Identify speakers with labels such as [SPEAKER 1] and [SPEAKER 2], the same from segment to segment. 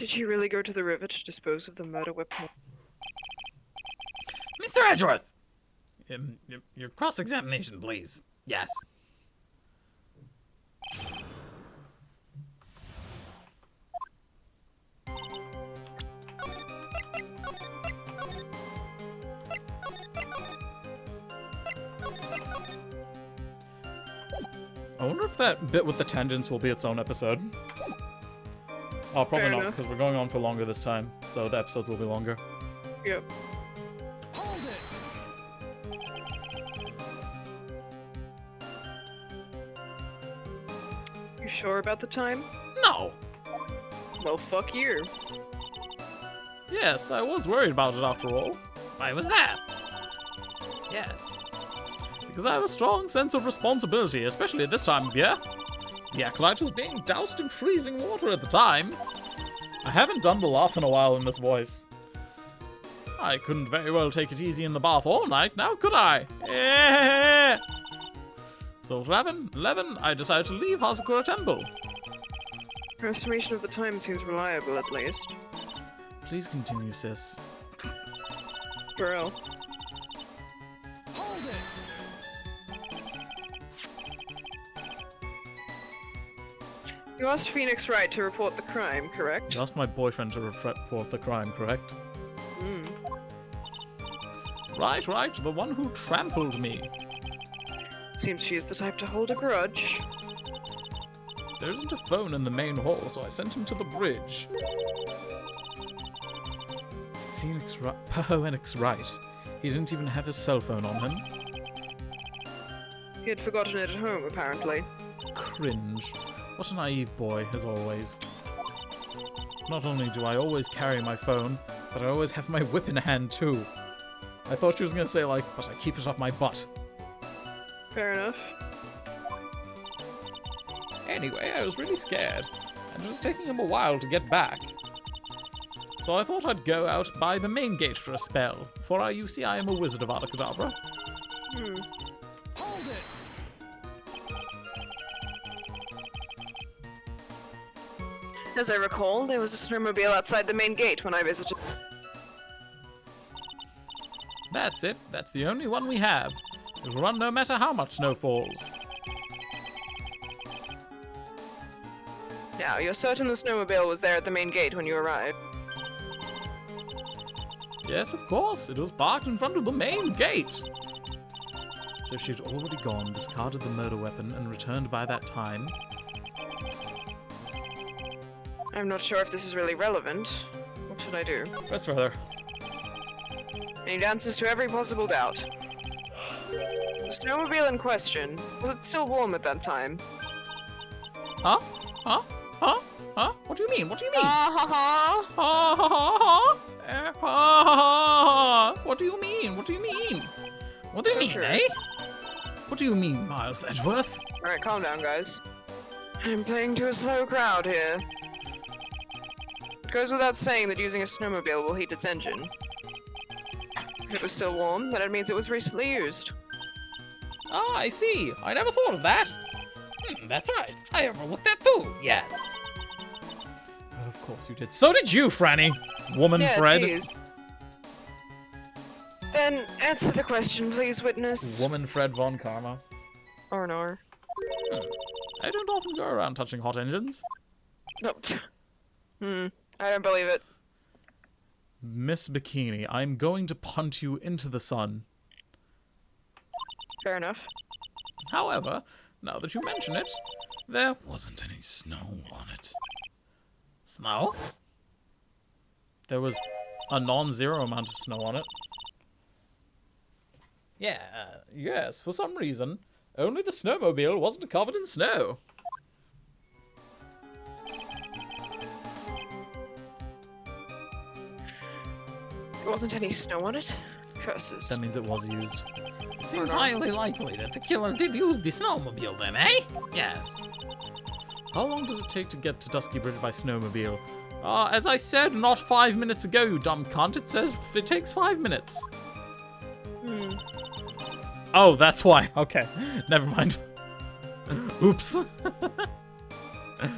[SPEAKER 1] Did you really go to the river to dispose of the murder weapon?
[SPEAKER 2] Mr. Edgeworth! Your cross-examination, please. Yes. I wonder if that bit with the tangents will be its own episode. Oh, probably not, because we're going on for longer this time, so the episodes will be longer.
[SPEAKER 1] Yep.
[SPEAKER 3] Hold it!
[SPEAKER 1] You sure about the time?
[SPEAKER 2] No!
[SPEAKER 1] Well, fuck you.
[SPEAKER 2] Yes, I was worried about it after all. Why was that? Yes. Because I have a strong sense of responsibility, especially at this time of year. The acolyte was being doused in freezing water at the time. I haven't done the laugh in a while in this voice. I couldn't very well take it easy in the bath all night, now could I? So at 11, I decided to leave Hasakura Temple.
[SPEAKER 1] Your estimation of the time seems reliable, at least.
[SPEAKER 2] Please continue, sis.
[SPEAKER 1] For real.
[SPEAKER 3] Hold it!
[SPEAKER 1] You asked Phoenix Wright to report the crime, correct?
[SPEAKER 2] You asked my boyfriend to report the crime, correct?
[SPEAKER 1] Hmm.
[SPEAKER 2] Right, the one who trampled me.
[SPEAKER 1] Seems she's the type to hold a grudge.
[SPEAKER 2] There isn't a phone in the main hall, so I sent him to the bridge. Phoenix Wright. He didn't even have his cell phone on him.
[SPEAKER 1] He had forgotten it at home, apparently.
[SPEAKER 2] Cringe. What a naive boy, as always. Not only do I always carry my phone, but I always have my whip in hand, too. I thought she was gonna say, like, but I keep it up my butt.
[SPEAKER 1] Fair enough.
[SPEAKER 2] Anyway, I was really scared, and it was taking him a while to get back. So I thought I'd go out by the main gate for a spell, for you see I am a wizard of Abracadabra.
[SPEAKER 1] Hmm.
[SPEAKER 3] Hold it!
[SPEAKER 1] As I recall, there was a snowmobile outside the main gate when I visited.
[SPEAKER 2] That's it. That's the only one we have. It'll run no matter how much snow falls.
[SPEAKER 1] Now, you're certain the snowmobile was there at the main gate when you arrived?
[SPEAKER 2] Yes, of course. It was parked in front of the main gate. So she'd already gone, discarded the murder weapon, and returned by that time.
[SPEAKER 1] I'm not sure if this is really relevant. What should I do?
[SPEAKER 2] Press further.
[SPEAKER 1] I need answers to every possible doubt. The snowmobile in question, was it still warm at that time?
[SPEAKER 2] Huh? Huh? Huh? Huh? What do you mean? What do you mean?
[SPEAKER 1] Ha ha ha!
[SPEAKER 2] Ha ha ha ha! Ha ha ha! What do you mean? What do you mean? What do you mean,
[SPEAKER 1] Sure.
[SPEAKER 2] eh? What do you mean, Miles Edgeworth?
[SPEAKER 1] Alright, calm down, guys. I'm playing to a slow crowd here. It goes without saying that using a snowmobile will heat its engine. If it was still warm, then it means it was recently used.
[SPEAKER 2] Ah, I see. I never thought of that. That's right. I overlooked that too. Yes. Of course you did. So did you, Franny. Woman
[SPEAKER 1] Yeah,
[SPEAKER 2] Fred.
[SPEAKER 1] geez. Then answer the question, please, witness.
[SPEAKER 2] Woman Fred von Karma.
[SPEAKER 1] Or no.
[SPEAKER 2] I don't often go around touching hot engines.
[SPEAKER 1] Nope. I don't believe it.
[SPEAKER 2] Miss Bikini, I'm going to punt you into the sun.
[SPEAKER 1] Fair enough.
[SPEAKER 2] However, now that you mention it, there wasn't any snow on it. Snow? There was a non-zero amount of snow on it. Yeah, yes, for some reason, only the snowmobile wasn't covered in snow.
[SPEAKER 1] There wasn't any snow on it? Curses.
[SPEAKER 2] That means it was used.
[SPEAKER 3] It seems highly likely that the killer did use the snowmobile then, eh?
[SPEAKER 2] Yes. How long does it take to get to Dusky Bridge by snowmobile? As I said not 5 minutes ago, you dumb cunt, it says it takes 5 minutes. Oh, that's why. Okay, never mind. Oops.
[SPEAKER 3] Hold it!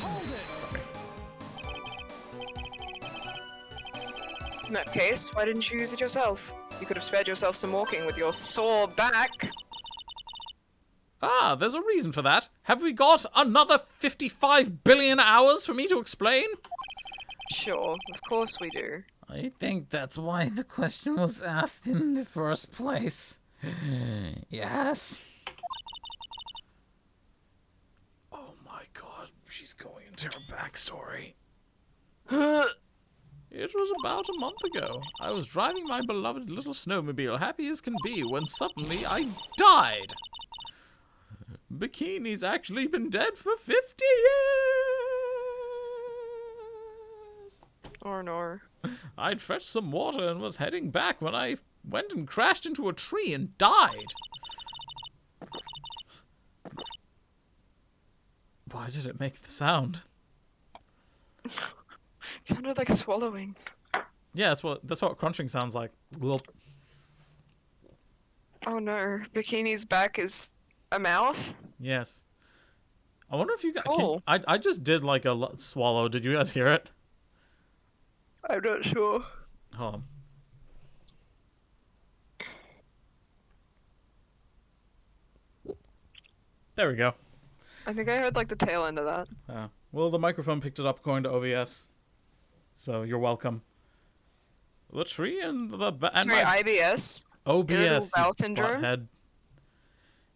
[SPEAKER 2] Sorry.
[SPEAKER 1] In that case, why didn't you use it yourself? You could have spared yourself some walking with your sore back.
[SPEAKER 2] Ah, there's a reason for that. Have we got another 55 billion hours for me to explain?
[SPEAKER 1] Sure, of course we do.
[SPEAKER 3] I think that's why the question was asked in the first place. Yes?
[SPEAKER 2] Oh my god, she's going into her backstory. It was about a month ago. I was driving my beloved little snowmobile, happy as can be, when suddenly I died. Bikini's actually been dead for 50 years.
[SPEAKER 1] Or no.
[SPEAKER 2] I'd fetched some water and was heading back when I went and crashed into a tree and died. Why did it make the sound?
[SPEAKER 1] It sounded like swallowing.
[SPEAKER 2] Yeah, that's what crunching sounds like. Glop.
[SPEAKER 1] Oh no, Bikini's back is a mouth?
[SPEAKER 2] Yes. I wonder if you guys.
[SPEAKER 1] Cool.
[SPEAKER 2] I just did like a swallow. Did you guys hear it?
[SPEAKER 1] I'm not sure.
[SPEAKER 2] Hold on. There we go.
[SPEAKER 1] I think I heard like the tail end of that.
[SPEAKER 2] Well, the microphone picked it up according to OBS, so you're welcome. The tree and the and
[SPEAKER 1] Sorry,
[SPEAKER 2] my
[SPEAKER 1] IBS?
[SPEAKER 2] OBS.
[SPEAKER 1] Irritable bowel
[SPEAKER 2] you
[SPEAKER 1] syndrome?
[SPEAKER 2] butthead.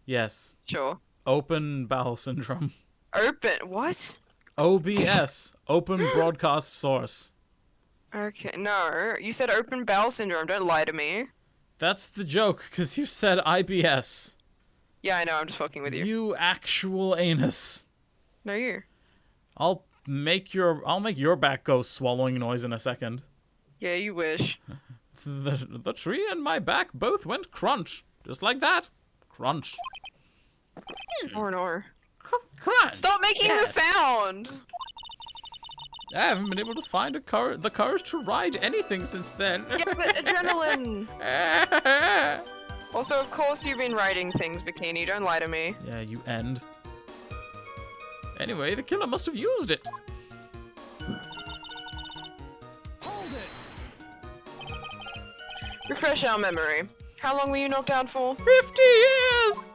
[SPEAKER 2] Yes,
[SPEAKER 1] Sure.
[SPEAKER 2] open bowel syndrome.
[SPEAKER 1] Open. What?
[SPEAKER 2] OBS, open broadcast source.
[SPEAKER 1] Okay, no. You said open bowel syndrome. Don't lie to me.
[SPEAKER 2] That's the joke, because you said IBS.
[SPEAKER 1] Yeah, I know. I'm just fucking with you.
[SPEAKER 2] You actual anus.
[SPEAKER 1] No, you.
[SPEAKER 2] I'll make your back go swallowing noise in a second.
[SPEAKER 1] Yeah, you wish.
[SPEAKER 2] The tree and my back both went crunch, just like that. Crunch.
[SPEAKER 1] Or no.
[SPEAKER 2] Crunch.
[SPEAKER 1] Stop making the sound!
[SPEAKER 2] I haven't been able to find the courage to ride anything since then.
[SPEAKER 1] Yeah, but adrenaline. Also, of course you've been writing things, Bikini. Don't lie to me.
[SPEAKER 2] Yeah, you end. Anyway, the killer must have used it.
[SPEAKER 1] Refresh our memory. How long were you knocked out for?
[SPEAKER 2] 50 years!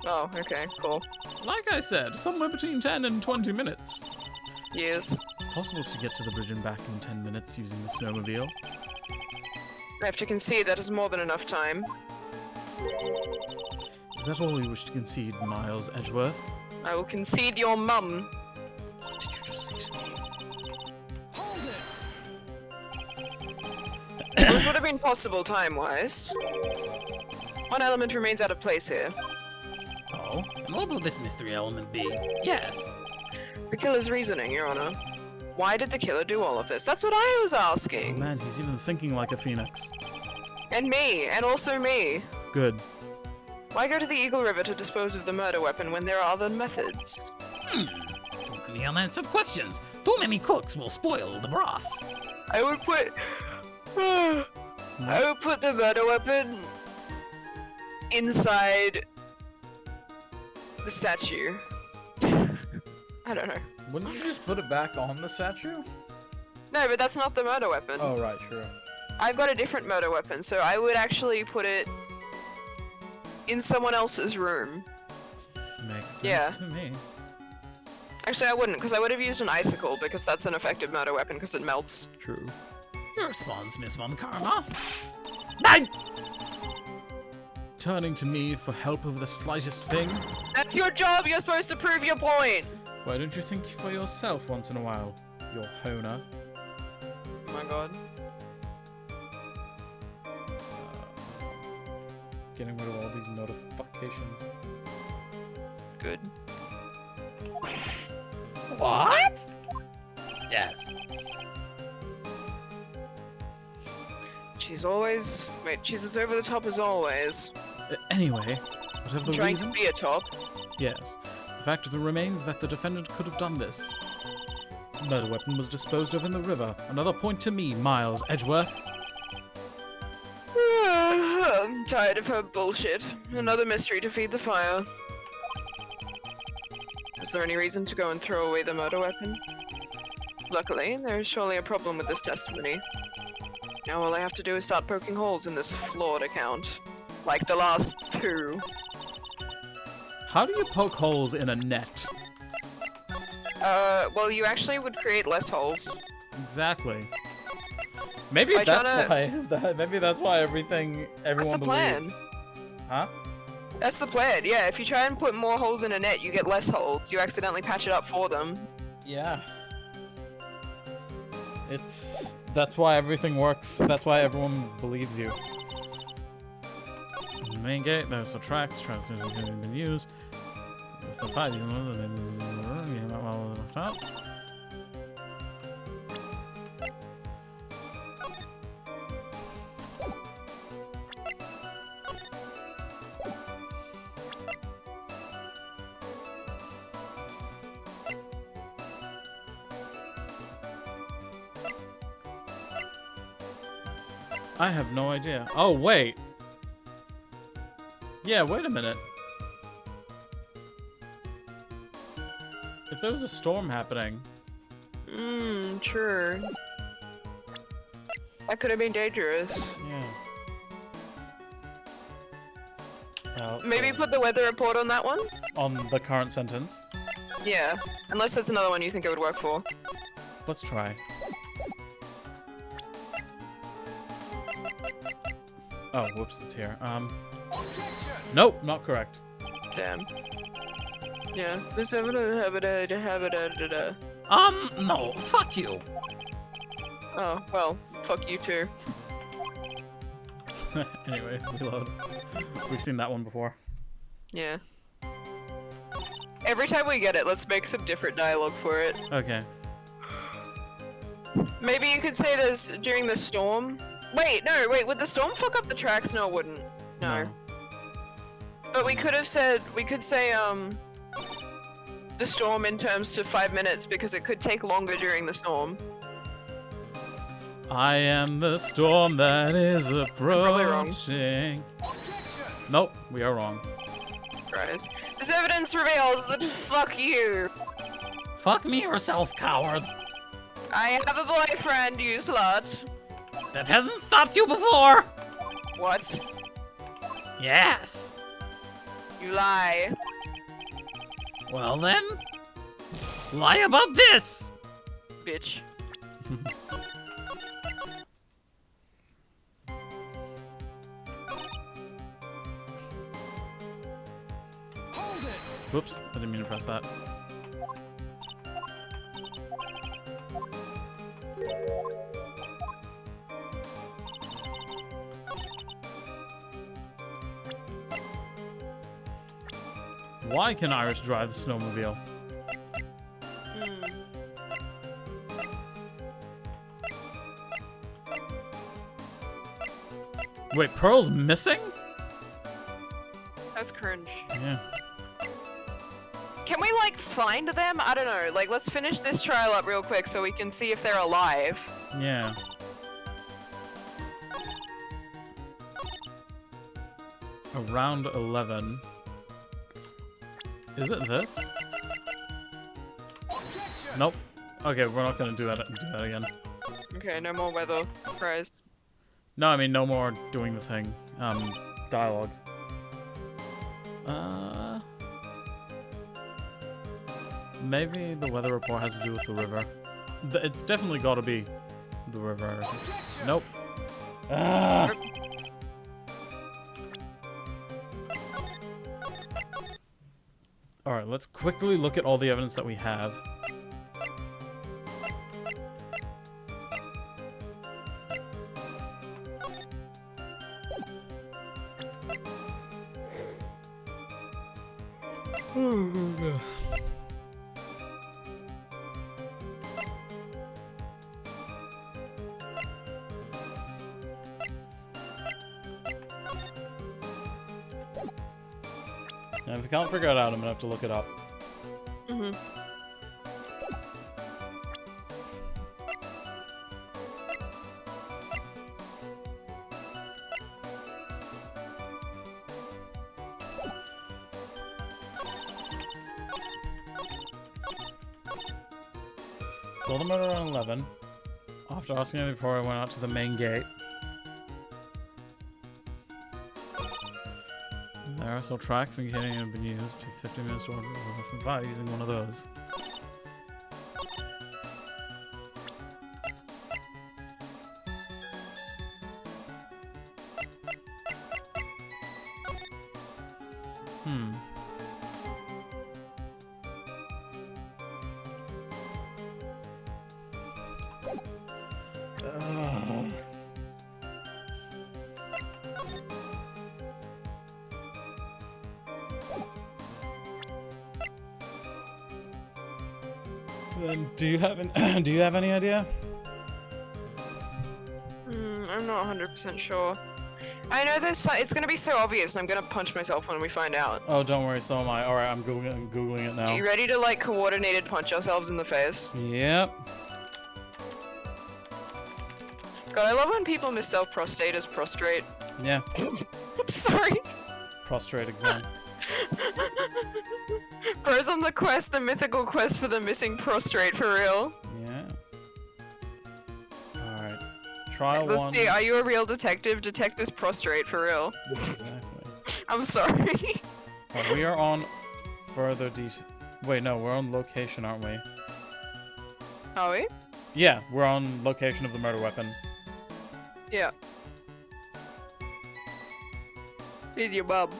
[SPEAKER 1] Oh, okay, cool.
[SPEAKER 2] Like I said, somewhere between 10 and 20 minutes.
[SPEAKER 1] Years.
[SPEAKER 2] It's possible to get to the bridge and back in 10 minutes using the snowmobile.
[SPEAKER 1] I have to concede that is more than enough time.
[SPEAKER 2] Is that all you wish to concede, Miles Edgeworth?
[SPEAKER 1] I will concede your mum.
[SPEAKER 2] What did you just say to me?
[SPEAKER 1] Which would have been possible time-wise. One element remains out of place here.
[SPEAKER 3] Oh, and what will this mystery element be? Yes.
[SPEAKER 1] The killer's reasoning, Your Honor. Why did the killer do all of this? That's what I was
[SPEAKER 2] Oh
[SPEAKER 1] asking.
[SPEAKER 2] man, he's even thinking like a phoenix.
[SPEAKER 1] And me, and also me.
[SPEAKER 2] Good.
[SPEAKER 1] Why go to the Eagle River to dispose of the murder weapon when there are other methods?
[SPEAKER 3] Too many unanswered questions. Too many cooks will spoil the broth.
[SPEAKER 1] I would put... I would put the murder weapon inside the statue. I don't know.
[SPEAKER 2] Wouldn't you just put it back on the statue?
[SPEAKER 1] No, but that's not the murder weapon.
[SPEAKER 2] Oh, right, sure.
[SPEAKER 1] I've got a different murder weapon, so I would actually put it in someone else's room.
[SPEAKER 2] Makes sense
[SPEAKER 1] Yeah.
[SPEAKER 2] to me.
[SPEAKER 1] Actually, I wouldn't, because I would have used an icicle, because that's an effective murder weapon, because it melts.
[SPEAKER 2] True.
[SPEAKER 3] Your response, Miss Von Karma?
[SPEAKER 2] Turning to me for help over the slightest thing?
[SPEAKER 1] That's your job! You're supposed to prove your point!
[SPEAKER 2] Why don't you think for yourself once in a while, your honer?
[SPEAKER 1] Oh my god.
[SPEAKER 2] Getting rid of all these notifications.
[SPEAKER 1] Good.
[SPEAKER 3] What? Yes.
[SPEAKER 1] She's always... Wait, she's as over the top as always.
[SPEAKER 2] Anyway, whatever the
[SPEAKER 1] Trying
[SPEAKER 2] reason...
[SPEAKER 1] to be a top.
[SPEAKER 2] Yes. The fact of the remains that the defendant could have done this. The murder weapon was disposed of in the river. Another point to me, Miles Edgeworth.
[SPEAKER 1] I'm tired of her bullshit. Another mystery to feed the fire. Is there any reason to go and throw away the murder weapon? Luckily, there is surely a problem with this testimony. Now all I have to do is start poking holes in this flawed account. Like the last two.
[SPEAKER 2] How do you poke holes in a net?
[SPEAKER 1] Well, you actually would create less holes.
[SPEAKER 2] Exactly. Maybe
[SPEAKER 1] By
[SPEAKER 2] that's
[SPEAKER 1] trying
[SPEAKER 2] why. Maybe that's why everyone
[SPEAKER 1] the plan.
[SPEAKER 2] believes. Huh?
[SPEAKER 1] That's the plan, yeah. If you try and put more holes in a net, you get less holes. You accidentally patch it up for them.
[SPEAKER 2] Yeah. That's why everything works. That's why everyone believes you. Main gate, there's some tracks have been used. There's the pipe. I have no idea. Oh, wait. Yeah, wait a minute. If there was a storm happening...
[SPEAKER 1] Sure. That could have been dangerous.
[SPEAKER 2] Yeah. Well,
[SPEAKER 1] Maybe
[SPEAKER 2] so-
[SPEAKER 1] put the weather report on that one?
[SPEAKER 2] on the current sentence.
[SPEAKER 1] Yeah. Unless there's another one you think it would work for.
[SPEAKER 2] Let's try. Oh, whoops, it's here. Nope, not correct.
[SPEAKER 1] Damn. Yeah. This
[SPEAKER 3] No, fuck you.
[SPEAKER 1] Oh, well, fuck you too.
[SPEAKER 2] Anyway, reload. We've seen that one before.
[SPEAKER 1] Yeah. Every time we get it, let's make some different dialogue for it.
[SPEAKER 2] Okay.
[SPEAKER 1] Maybe you could say this during the storm. Wait, no, wait, would the storm fuck up the tracks? No, it wouldn't. No. But we could say, the storm in terms to 5 minutes because it could take longer during the storm.
[SPEAKER 2] I am the storm that is
[SPEAKER 1] probably wrong.
[SPEAKER 2] approaching. Nope, we are wrong.
[SPEAKER 1] Guys. This evidence reveals that fuck you.
[SPEAKER 3] Fuck me yourself, coward.
[SPEAKER 1] I have a boyfriend, you slut.
[SPEAKER 3] That hasn't stopped you before.
[SPEAKER 1] What?
[SPEAKER 3] Yes.
[SPEAKER 1] You lie.
[SPEAKER 3] Well then, lie about this.
[SPEAKER 1] Bitch.
[SPEAKER 2] Whoops, I didn't mean to press that. Why can Iris drive the snowmobile? Wait, Pearl's missing?
[SPEAKER 1] That's cringe.
[SPEAKER 2] Yeah.
[SPEAKER 1] Can we, like, find them? I don't know. Like, let's finish this trial up real quick so we can see if they're alive.
[SPEAKER 2] Yeah. Around 11. Is it this? Nope. Okay, we're not gonna do that again.
[SPEAKER 1] Okay, no more weather. Surprised.
[SPEAKER 2] No, I mean no more doing the thing. Dialogue. Maybe the weather report has to do with the river. It's definitely got to be the river. Nope. Ah. All right, let's quickly look at all the evidence that we have. And if I can't figure it out, I'm gonna have to look it up. Saw the murder around 11. After asking him before, I went out to the main gate. There I saw tracks indicating it had been used. Takes 15 minutes to order less than 5 using one of those. Then do you have do you have any idea?
[SPEAKER 1] I'm not 100% sure. I know this. It's gonna be so obvious, and I'm gonna punch myself when we find out.
[SPEAKER 2] Oh, don't worry, so am I. Alright, I'm googling it now.
[SPEAKER 1] Are you ready to like coordinated punch ourselves in the face?
[SPEAKER 2] Yep.
[SPEAKER 1] God, I love when people misspell prostate as prostrate.
[SPEAKER 2] Yeah.
[SPEAKER 1] I'm sorry.
[SPEAKER 2] Prostrate exam.
[SPEAKER 1] Bro's on the quest, the mythical quest for the missing prostrate for real.
[SPEAKER 2] Yeah. Alright. Trial
[SPEAKER 1] Let's
[SPEAKER 2] 1.
[SPEAKER 1] see, are you a real detective? Detect this prostrate for real.
[SPEAKER 2] Exactly.
[SPEAKER 1] I'm sorry.
[SPEAKER 2] We are on further detail. Wait, no, we're on location, aren't we?
[SPEAKER 1] Are we?
[SPEAKER 2] Yeah, we're on location of the murder weapon.
[SPEAKER 1] Yeah. Need your bub.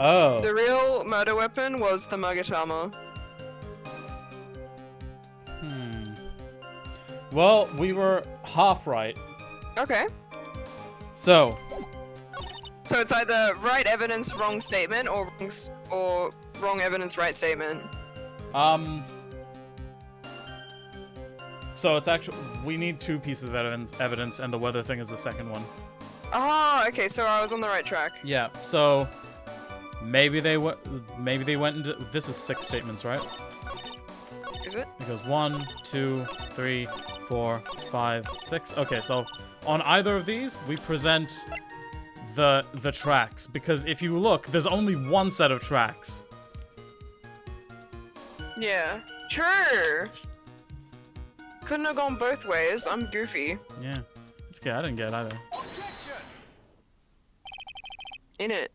[SPEAKER 2] Oh.
[SPEAKER 1] The real murder weapon was the Magatama.
[SPEAKER 2] Well, we were half right.
[SPEAKER 1] Okay.
[SPEAKER 2] So
[SPEAKER 1] it's either right evidence, wrong statement, or wrong evidence, right statement.
[SPEAKER 2] So it's actually we need 2 pieces of evidence, and the weather thing is the second one.
[SPEAKER 1] Oh, okay. So I was on the right track.
[SPEAKER 2] Yeah. So maybe they went into. This is 6 statements, right?
[SPEAKER 1] Is it?
[SPEAKER 2] It goes 1, 2, 3, 4, 5, 6. Okay, so on either of these, we present the tracks, because if you look, there's only one set of tracks.
[SPEAKER 1] Yeah. True. Couldn't have gone both ways. I'm goofy.
[SPEAKER 2] Yeah. It's okay, I didn't get it either.
[SPEAKER 1] In it.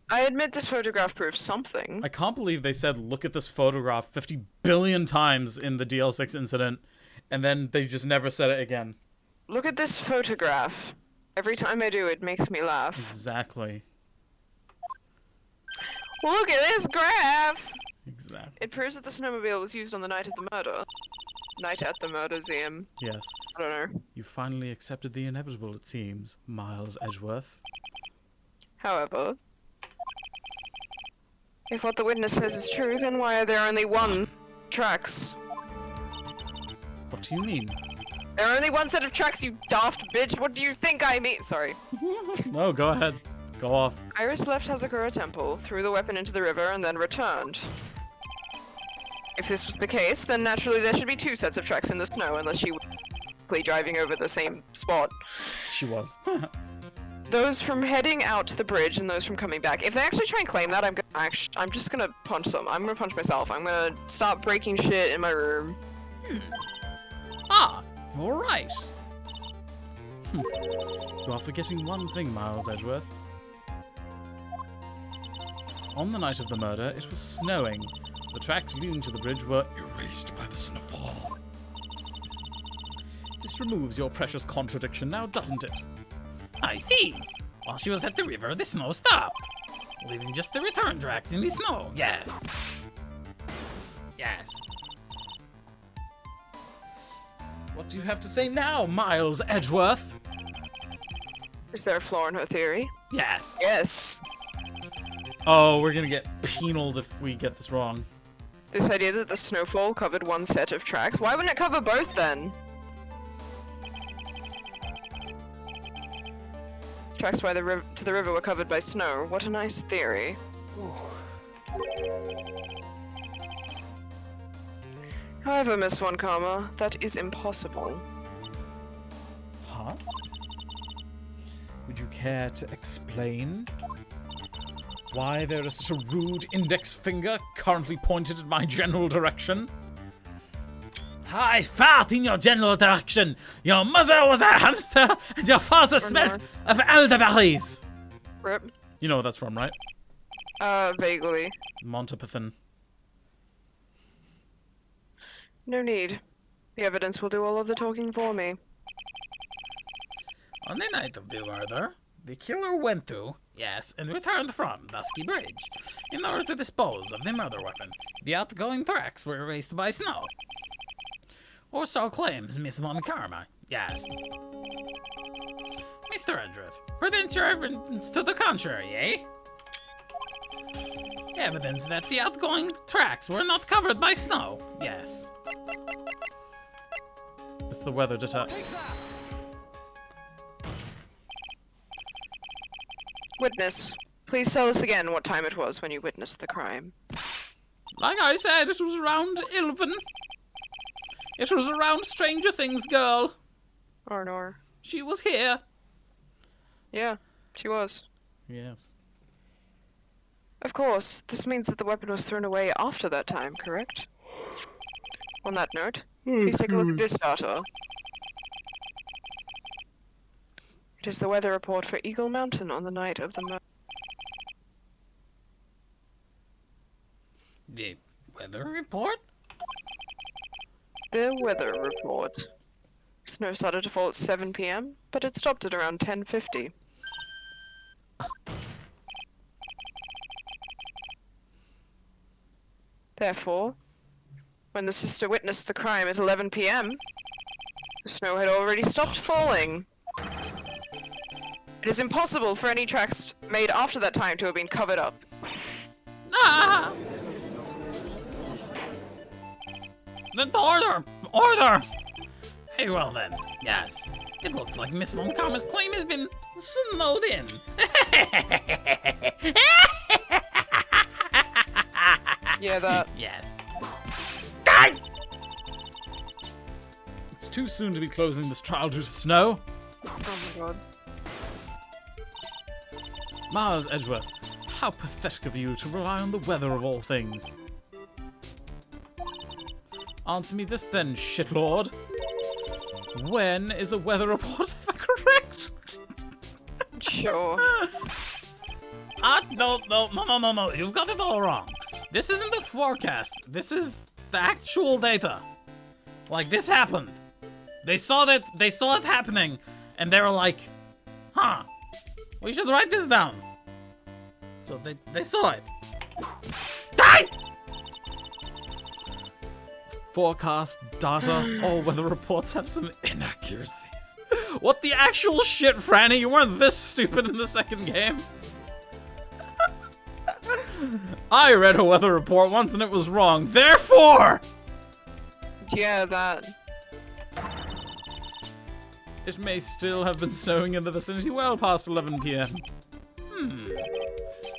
[SPEAKER 1] I admit this photograph proves something.
[SPEAKER 2] I can't believe they said, look at this photograph 50 billion times in the DL6 incident, and then they just never said it again.
[SPEAKER 1] Look at this photograph. Every time I do, it makes me laugh.
[SPEAKER 2] Exactly.
[SPEAKER 1] Look at this graph!
[SPEAKER 2] Exactly.
[SPEAKER 1] It proves that the snowmobile was used on the night of the murder. Night at the murderseum.
[SPEAKER 2] Yes.
[SPEAKER 1] I don't know.
[SPEAKER 2] You finally accepted the inevitable, it seems, Miles Edgeworth.
[SPEAKER 1] However, if what the witness says is true, then why are there only 1 tracks?
[SPEAKER 2] What do you mean?
[SPEAKER 1] There are only 1 set of tracks, you daft bitch! What do you think I mean? Sorry.
[SPEAKER 2] No, go ahead. Go off.
[SPEAKER 1] Iris left Hazakura Temple, threw the weapon into the river, and then returned. If this was the case, then naturally there should be 2 sets of tracks in the snow, unless she was driving over the same spot.
[SPEAKER 2] She was.
[SPEAKER 1] Those from heading out to the bridge and those from coming back. If they actually try and claim that, I'm just gonna punch them. I'm gonna punch myself. I'm gonna stop breaking shit in my room.
[SPEAKER 2] Ah, you're right. You are forgetting one thing, Miles Edgeworth. On the night of the murder, it was snowing. The tracks leading to the bridge were erased by the snowfall. This removes your precious contradiction now, doesn't it?
[SPEAKER 3] I see. While she was at the river, the snow stopped, leaving just the return tracks in the snow. Yes. Yes.
[SPEAKER 2] What do you have to say now, Miles Edgeworth?
[SPEAKER 1] Is there a flaw in her theory?
[SPEAKER 3] Yes.
[SPEAKER 1] Yes.
[SPEAKER 2] Oh, we're gonna get penaled if we get this wrong.
[SPEAKER 1] This idea that the snowfall covered 1 set of tracks. Why wouldn't it cover both then? Tracks by the to the river were covered by snow. What a nice theory. However, Miss Von Karma, that is impossible.
[SPEAKER 2] Huh? Would you care to explain? Why there is such a rude index finger currently pointed at my general direction?
[SPEAKER 3] I fart in your general direction. Your mother was a hamster, and your father smelled of elderberries.
[SPEAKER 1] Rip.
[SPEAKER 2] You know where that's from, right?
[SPEAKER 1] Vaguely.
[SPEAKER 2] Montepathan.
[SPEAKER 1] No need. The evidence will do all of the talking for me.
[SPEAKER 3] On the night of the murder, the killer went to, yes, and returned from Dusky Bridge in order to dispose of the murder weapon. The outgoing tracks were erased by snow. Or so claims Miss Von Karma. Yes. Mr. Edgeworth, present your evidence to the contrary, eh? Evidence that the outgoing tracks were not covered by snow. Yes.
[SPEAKER 2] It's the weather detector.
[SPEAKER 1] Witness, please tell us again what time it was when you witnessed the crime.
[SPEAKER 2] Like I said, it was around 11. It was around Stranger Things girl.
[SPEAKER 1] Arnor.
[SPEAKER 2] She was here.
[SPEAKER 1] Yeah, she was.
[SPEAKER 2] Yes.
[SPEAKER 1] Of course, this means that the weapon was thrown away after that time, correct? On that note, please take a look at this data. It is the weather report for Eagle Mountain on the night of the murder.
[SPEAKER 3] The weather report?
[SPEAKER 1] The weather report. Snow started to fall at 7 p.m., but it stopped at around 10:50. Therefore, when the sister witnessed the crime at 11 p.m., the snow had already stopped falling. It is impossible for any tracks made after that time to have been covered up.
[SPEAKER 3] Ah! The order! Order! Very well then. Yes. It looks like Miss Von Karma's claim has been snowed in.
[SPEAKER 1] Yeah, that.
[SPEAKER 3] Yes.
[SPEAKER 2] It's too soon to be closing this trial due to snow.
[SPEAKER 1] Oh my god.
[SPEAKER 2] Miles Edgeworth, how pathetic of you to rely on the weather of all things. Answer me this then, shitlord. When is a weather report ever correct?
[SPEAKER 1] Sure.
[SPEAKER 3] No. You've got it all wrong. This isn't the forecast. This is the actual data. Like, this happened. They saw it happening, and they were like, huh, we should write this down. So they saw it. Die!
[SPEAKER 2] Forecast, data, all weather reports have some inaccuracies. What the actual shit, Franny? You weren't this stupid in the second game. I read a weather report once and it was wrong. Therefore!
[SPEAKER 1] Yeah, that.
[SPEAKER 2] It may still have been snowing in the vicinity well past 11 p.m.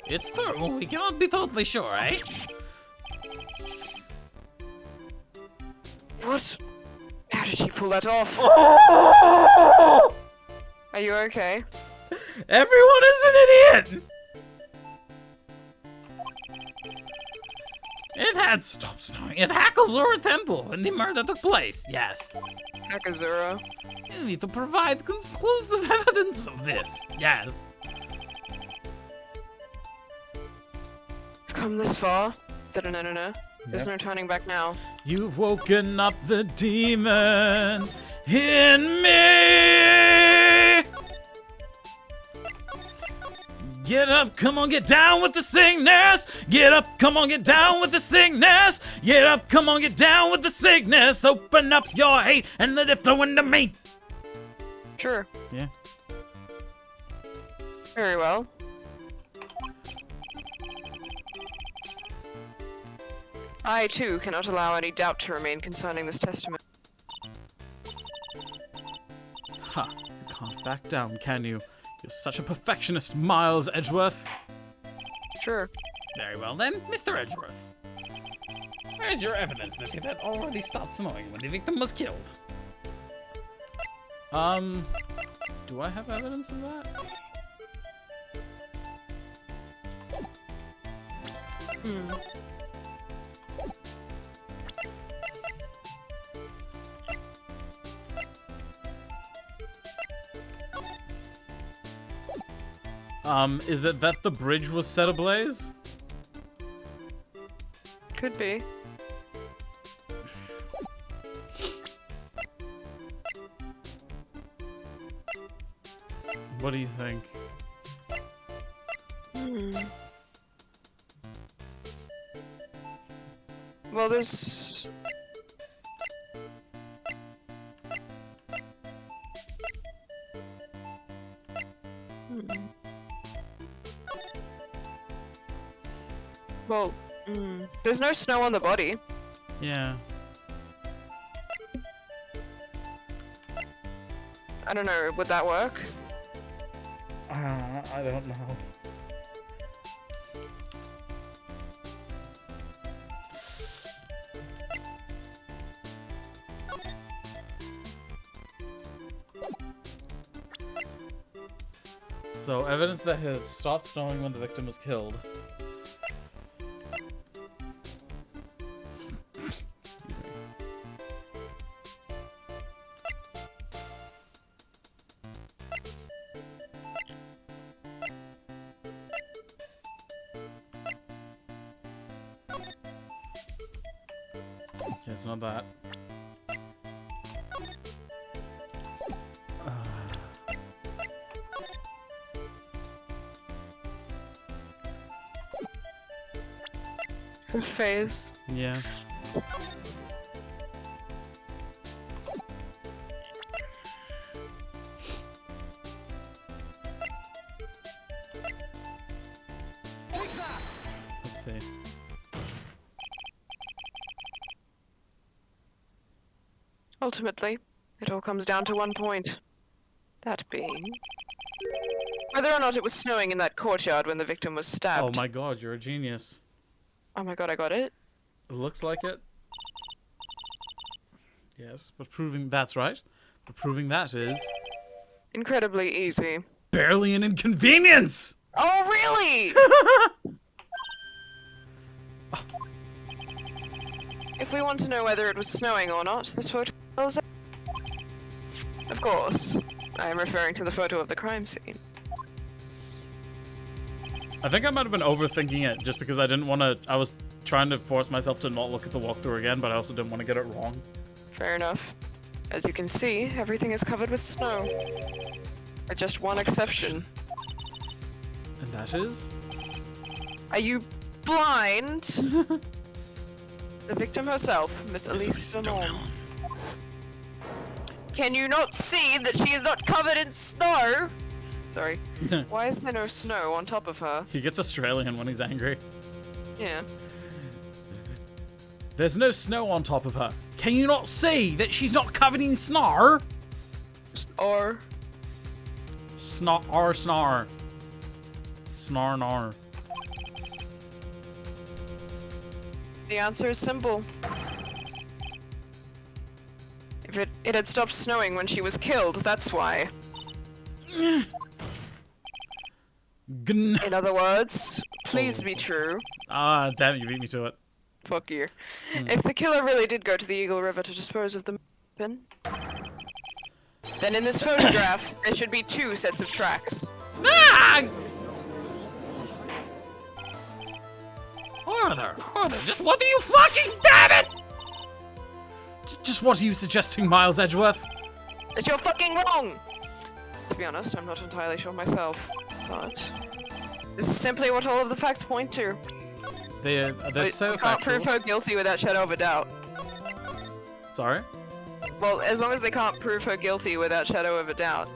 [SPEAKER 3] It's true. We cannot be totally sure, eh?
[SPEAKER 1] What? How did she pull that off? Are you okay?
[SPEAKER 3] Everyone is an idiot! It had stopped snowing at Hackazura Temple when the murder took place, yes.
[SPEAKER 1] Nakazura.
[SPEAKER 3] You need to provide conclusive evidence of this, yes.
[SPEAKER 1] We've come this far. No. There's no turning back now.
[SPEAKER 2] You've woken up the demon in me! Get up, come on, get down with the sickness! Get up, come on, get down with the sickness! Get up, come on, get down with the sickness! Open up your hate and let it flow into me!
[SPEAKER 1] Sure.
[SPEAKER 2] Yeah.
[SPEAKER 1] Very well. I, too, cannot allow any doubt to remain concerning this testimony.
[SPEAKER 2] Ha! You can't back down, can you? You're such a perfectionist, Miles Edgeworth.
[SPEAKER 1] Sure.
[SPEAKER 3] Very well then, Mr. Edgeworth. Where's your evidence that it had already stopped snowing when the victim was killed?
[SPEAKER 2] Do I have evidence of that? Is it that the bridge was set ablaze?
[SPEAKER 1] Could be.
[SPEAKER 2] What do you think?
[SPEAKER 1] Well, there's... Well, there's no snow on the body.
[SPEAKER 2] Yeah.
[SPEAKER 1] I don't know, would that work?
[SPEAKER 2] I don't know. So, evidence that it had stopped snowing when the victim was killed. Okay, it's not that.
[SPEAKER 1] Her face.
[SPEAKER 2] Yeah. Let's see.
[SPEAKER 1] Ultimately, it all comes down to one point. That being... whether or not it was snowing in that courtyard when the victim was
[SPEAKER 2] Oh
[SPEAKER 1] stabbed.
[SPEAKER 2] my god, you're a genius.
[SPEAKER 1] Oh my god, I got it.
[SPEAKER 2] It looks like it. Yes, but proving that's right. But proving that is
[SPEAKER 1] Incredibly easy.
[SPEAKER 2] barely an inconvenience.
[SPEAKER 1] Oh, really? If we want to know whether it was snowing or not, this photo tells us. Of course, I am referring to the photo of the crime scene.
[SPEAKER 2] I think I might have been overthinking it just because I didn't want to. I was trying to force myself to not look at the walkthrough again, but I also didn't want to get it wrong.
[SPEAKER 1] Fair enough. As you can see, everything is covered with snow. With just one exception.
[SPEAKER 2] And that is?
[SPEAKER 1] Are you blind? The victim herself, Miss Elise Denon. Can you not see that she is not covered in snow? Sorry. Why is there no snow on top of her?
[SPEAKER 2] He gets Australian when he's angry.
[SPEAKER 1] Yeah.
[SPEAKER 2] There's no snow on top of her. Can you not see that she's not covered in snow?
[SPEAKER 1] Or...
[SPEAKER 2] Snar. Snar.
[SPEAKER 1] the answer is simple. If it had stopped snowing when she was killed, that's why. In other words, please be true.
[SPEAKER 2] Ah, damn it, you beat me to it.
[SPEAKER 1] Fuck you. If the killer really did go to the Eagle River to dispose of the weapon, then in this photograph, there should be 2 sets of tracks.
[SPEAKER 2] Ah!
[SPEAKER 3] Arthur, just what are you fucking, damn it!
[SPEAKER 2] Just what are you suggesting, Miles Edgeworth?
[SPEAKER 1] That you're fucking wrong! To be honest, I'm not entirely sure myself, but this is simply what all of the facts point to.
[SPEAKER 2] They're so
[SPEAKER 1] you can't prove
[SPEAKER 2] factual.
[SPEAKER 1] her guilty without shadow of a doubt.
[SPEAKER 2] Sorry?
[SPEAKER 1] Well, as long as they can't prove her guilty without shadow of a doubt.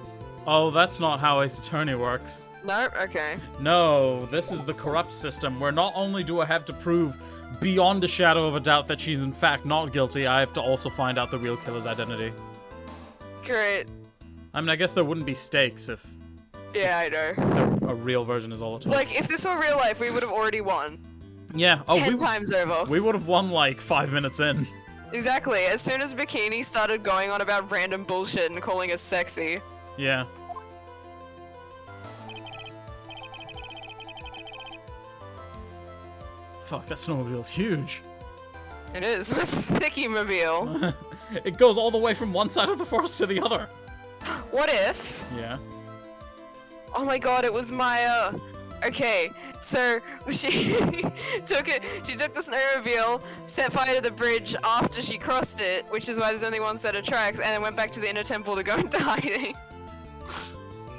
[SPEAKER 2] Oh, that's not how Ace Attorney works.
[SPEAKER 1] No? Okay.
[SPEAKER 2] No, this is the corrupt system where not only do I have to prove beyond a shadow of a doubt that she's in fact not guilty, I have to also find out the real killer's identity.
[SPEAKER 1] Great.
[SPEAKER 2] I mean, I guess there wouldn't be stakes if
[SPEAKER 1] Yeah, I know.
[SPEAKER 2] a real version is all it took.
[SPEAKER 1] Like, if this were real life, we would have already won.
[SPEAKER 2] Yeah, oh,
[SPEAKER 1] 10 times over.
[SPEAKER 2] we would have won like 5 minutes in.
[SPEAKER 1] Exactly. As soon as Bikini started going on about random bullshit and calling us sexy.
[SPEAKER 2] Yeah. Fuck, that snowmobile's huge.
[SPEAKER 1] It is. It's a sticky mobile.
[SPEAKER 2] It goes all the way from one side of the forest to the other.
[SPEAKER 1] What if?
[SPEAKER 2] Yeah.
[SPEAKER 1] Oh my god, it was Maya. Okay, so she took the snowmobile, set fire to the bridge after she crossed it, which is why there's only one set of tracks, and then went back to the inner temple to go into hiding.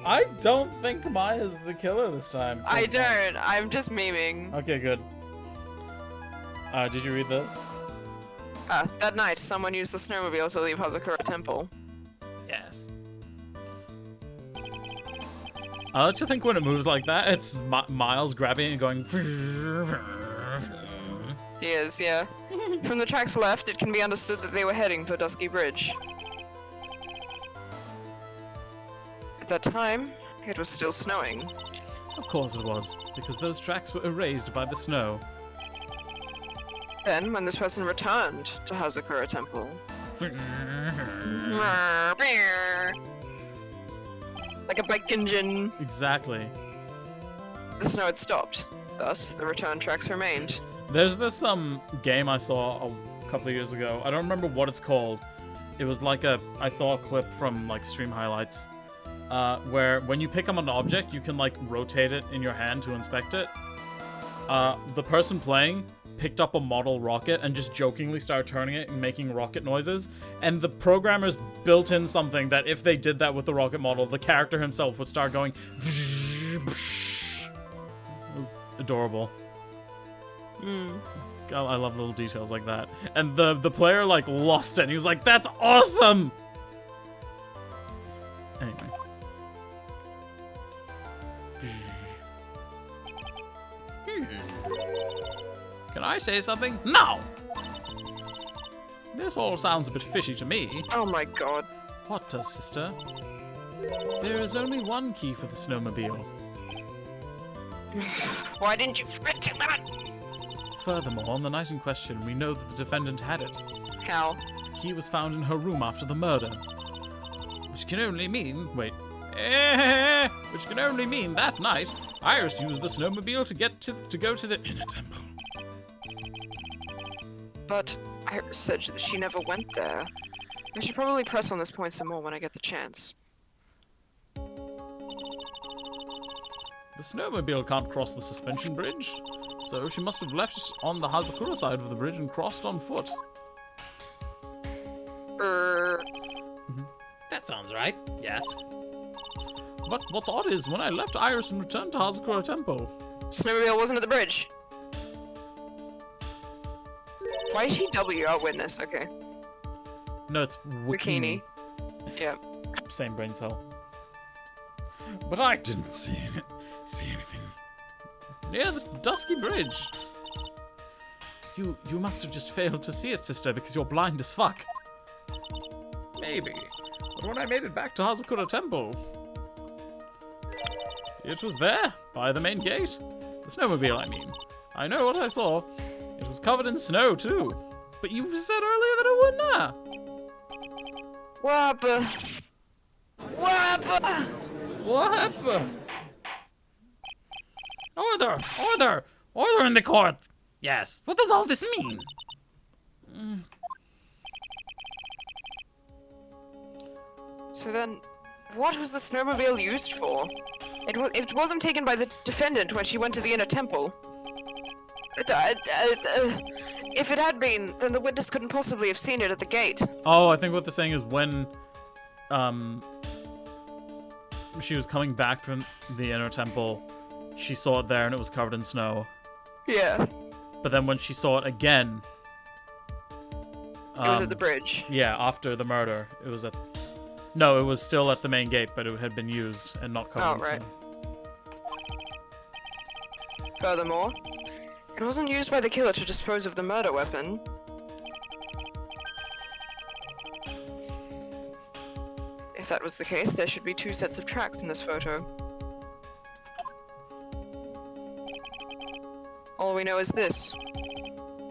[SPEAKER 2] I don't think Maya's the killer this time.
[SPEAKER 1] I don't. I'm just memeing.
[SPEAKER 2] Okay, good. Did you read this?
[SPEAKER 1] That night, someone used the snowmobile to leave Hazakura Temple.
[SPEAKER 2] Yes. I like to think when it moves like that, it's Miles grabbing it and going.
[SPEAKER 1] He is, yeah. From the tracks left, it can be understood that they were heading for Dusky Bridge. At that time, it was still snowing.
[SPEAKER 2] Of course it was, because those tracks were erased by the snow.
[SPEAKER 1] Then, when this person returned to Hazakura Temple, like a bike engine,
[SPEAKER 2] Exactly.
[SPEAKER 1] the snow had stopped. Thus, the return tracks remained.
[SPEAKER 2] There's this game I saw a couple of years ago. I don't remember what it's called. It was like I saw a clip from like stream highlights, where when you pick up an object, you can like rotate it in your hand to inspect it. The person playing picked up a model rocket and just jokingly started turning it and making rocket noises. And the programmers built in something that if they did that with the rocket model, the character himself would start going. It was adorable. God, I love little details like that. And the player like lost it. And he was like, "That's awesome." Anyway. Can I say something? No! This all sounds a bit fishy to me.
[SPEAKER 1] Oh my god.
[SPEAKER 2] What does, sister? There is only one key for the snowmobile.
[SPEAKER 1] Why didn't you mention that?
[SPEAKER 2] Furthermore, on the night in question, we know that the defendant had it.
[SPEAKER 1] How?
[SPEAKER 2] The key was found in her room after the murder. Which can only mean... Wait. Which can only mean that night, Iris used the snowmobile to go to the inner temple.
[SPEAKER 1] But Iris said that she never went there. I should probably press on this point some more when I get the chance.
[SPEAKER 2] The snowmobile can't cross the suspension bridge, so she must have left on the Hazakura side of the bridge and crossed on foot.
[SPEAKER 3] That sounds right. Yes.
[SPEAKER 2] But what's odd is, when I left Iris and returned to Hazakura Temple...
[SPEAKER 1] Snowmobile wasn't at the bridge. Why is she W? Oh, witness. Okay.
[SPEAKER 2] No, it's Bikini.
[SPEAKER 1] Yeah.
[SPEAKER 2] Same brain cell. But I didn't see anything. Near the Dusky Bridge. You must have just failed to see it, sister, because you're blind as fuck. Maybe. But when I made it back to Hazakura Temple... It was there, by the main gate. The snowmobile, I mean. I know what I saw. It was covered in snow, too. But you said earlier that it would not.
[SPEAKER 1] What happened? What happened?
[SPEAKER 2] What happened?
[SPEAKER 3] Order! Order! Order in the court! Yes. What does all this mean?
[SPEAKER 1] So then, what was the snowmobile used for? It wasn't taken by the defendant when she went to the inner temple. If it had been, then the witness couldn't possibly have seen it at the gate.
[SPEAKER 2] Oh, I think what they're saying is when, she was coming back from the inner temple, she saw it there and it was covered in snow.
[SPEAKER 1] Yeah.
[SPEAKER 2] But then when she saw it again...
[SPEAKER 1] It was at the bridge.
[SPEAKER 2] Yeah, after the murder. It was at... No, it was still at the main gate, but it had been used and not covered in
[SPEAKER 1] right.
[SPEAKER 2] snow.
[SPEAKER 1] Furthermore, it wasn't used by the killer to dispose of the murder weapon. If that was the case, there should be 2 sets of tracks in this photo. All we know is this.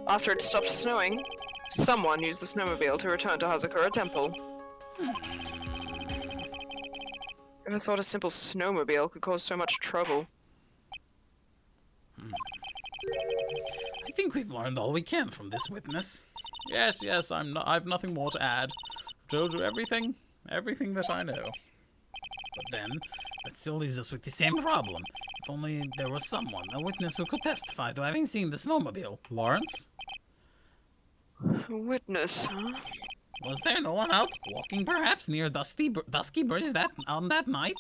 [SPEAKER 1] After it stopped snowing, someone used the snowmobile to return to Hazakura Temple. Never thought a simple snowmobile could cause so much trouble.
[SPEAKER 3] I think we've learned all we can from this witness.
[SPEAKER 2] Yes, yes, I've nothing more to add. I've told you everything that I know.
[SPEAKER 3] But then, that still leaves us with the same problem. If only there was someone, a witness who could testify to having seen the snowmobile.
[SPEAKER 2] Lawrence?
[SPEAKER 1] A witness, huh?
[SPEAKER 3] Was there no one out walking perhaps near Dusky Bridge on that night?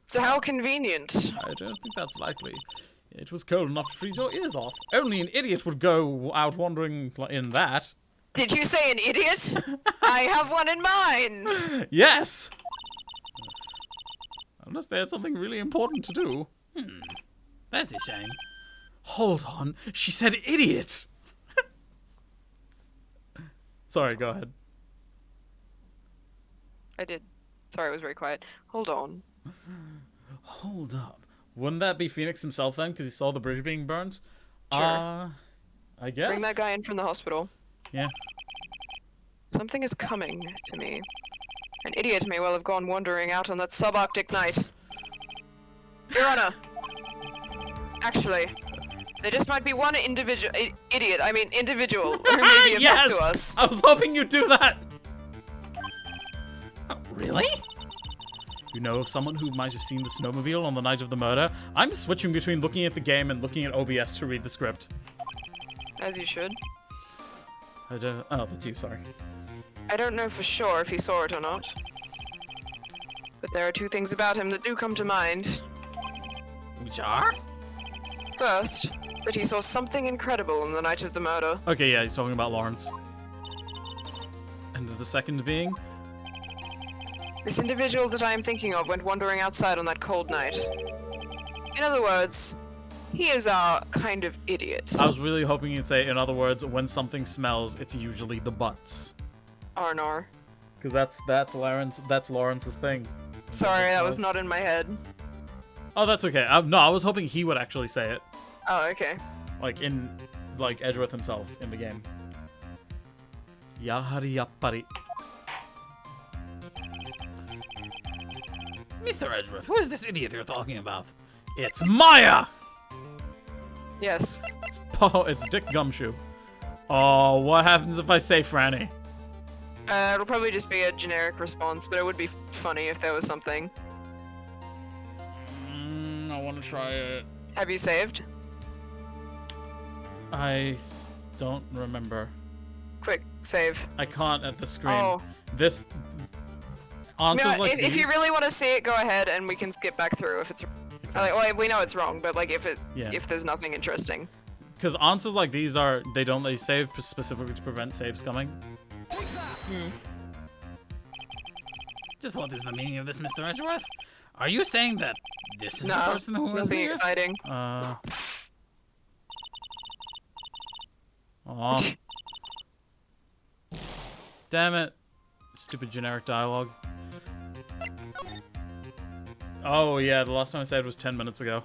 [SPEAKER 1] So how convenient.
[SPEAKER 2] I don't think that's likely. It was cold enough to freeze your ears off. Only an idiot would go out wandering in that.
[SPEAKER 1] Did you say an idiot? I have one in mind!
[SPEAKER 2] Yes! Unless they had something really important to do.
[SPEAKER 3] That's a shame.
[SPEAKER 2] Hold on, she said idiot! Sorry, go ahead.
[SPEAKER 1] I did. Sorry, I was very quiet. Hold on.
[SPEAKER 2] Hold up. Wouldn't that be Phoenix himself then, because he saw the bridge being burned?
[SPEAKER 1] Sure.
[SPEAKER 2] I guess.
[SPEAKER 1] Bring that guy in from the hospital.
[SPEAKER 2] Yeah.
[SPEAKER 1] Something is coming to me. An idiot may well have gone wandering out on that subarctic night. Your Honor. Actually, there just might be one individual who may be of help to us.
[SPEAKER 2] I was hoping you'd do that!
[SPEAKER 3] Really?
[SPEAKER 2] You know of someone who might have seen the snowmobile on the night of the murder? I'm switching between looking at the game and looking at OBS to read the script.
[SPEAKER 1] As you should.
[SPEAKER 2] Oh, that's you, sorry.
[SPEAKER 1] I don't know for sure if he saw it or not. But there are two things about him that do come to mind.
[SPEAKER 3] Which are?
[SPEAKER 1] First, that he saw something incredible on the night of the murder.
[SPEAKER 2] Okay, yeah, he's talking about Lawrence. And the second being?
[SPEAKER 1] This individual that I am thinking of went wandering outside on that cold night. In other words, he is our kind of idiot.
[SPEAKER 2] I was really hoping you'd say, in other words, when something smells, it's usually the butts.
[SPEAKER 1] Arnar.
[SPEAKER 2] Because that's Lawrence's thing.
[SPEAKER 1] Sorry, that was not in my head.
[SPEAKER 2] Oh, that's okay. No, I was hoping he would actually say it.
[SPEAKER 1] Oh, okay.
[SPEAKER 2] Like Edgeworth himself in the game. Yahari yappari.
[SPEAKER 3] Mr. Edgeworth, who is this idiot you're talking about? It's Maya!
[SPEAKER 1] Yes.
[SPEAKER 2] It's Dick Gumshoe. Oh, what happens if I say Franny?
[SPEAKER 1] It'll probably just be a generic response, but it would be funny if there was something.
[SPEAKER 2] I want to try it.
[SPEAKER 1] Have you saved?
[SPEAKER 2] I don't remember.
[SPEAKER 1] Quick, save.
[SPEAKER 2] I can't at the screen.
[SPEAKER 1] Oh.
[SPEAKER 2] This answers
[SPEAKER 1] No,
[SPEAKER 2] like
[SPEAKER 1] if you
[SPEAKER 2] these-
[SPEAKER 1] really want to see it, go ahead and we can skip back through if it's... Well, we know it's wrong, but like if there's nothing interesting.
[SPEAKER 2] Because answers like these they don't let you save specifically to prevent saves coming.
[SPEAKER 3] Just what is the meaning of this, Mr. Edgeworth? Are you saying that this is the
[SPEAKER 1] No,
[SPEAKER 3] person who was
[SPEAKER 1] nothing
[SPEAKER 3] here?
[SPEAKER 1] exciting.
[SPEAKER 2] Aw. Damn it. Stupid generic dialogue. Oh yeah, the last time I said was 10 minutes ago.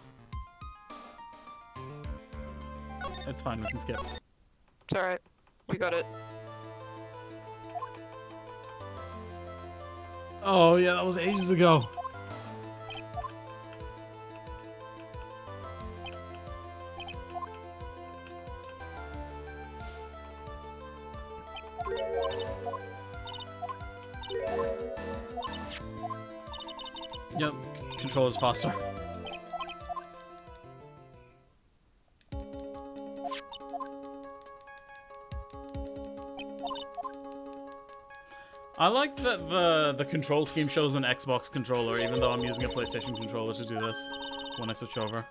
[SPEAKER 2] It's fine, we can skip.
[SPEAKER 1] It's alright. We got it.
[SPEAKER 2] Oh yeah, that was ages ago. Yep, controller's faster. I like that the control scheme shows an Xbox controller, even though I'm using a PlayStation controller to do this when I switch over.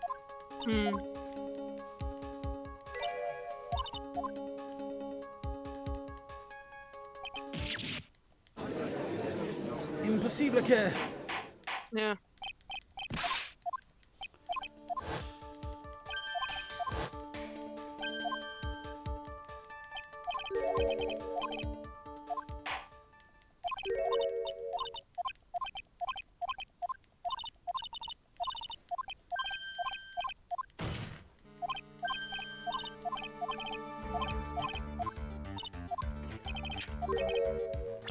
[SPEAKER 2] Impossible que.
[SPEAKER 1] Yeah.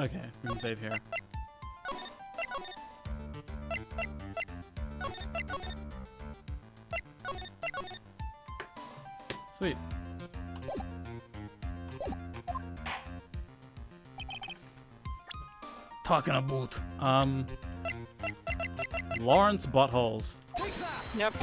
[SPEAKER 2] Okay, we can save here. Sweet.
[SPEAKER 3] talking about?
[SPEAKER 2] Lawrence buttholes.
[SPEAKER 1] Yep.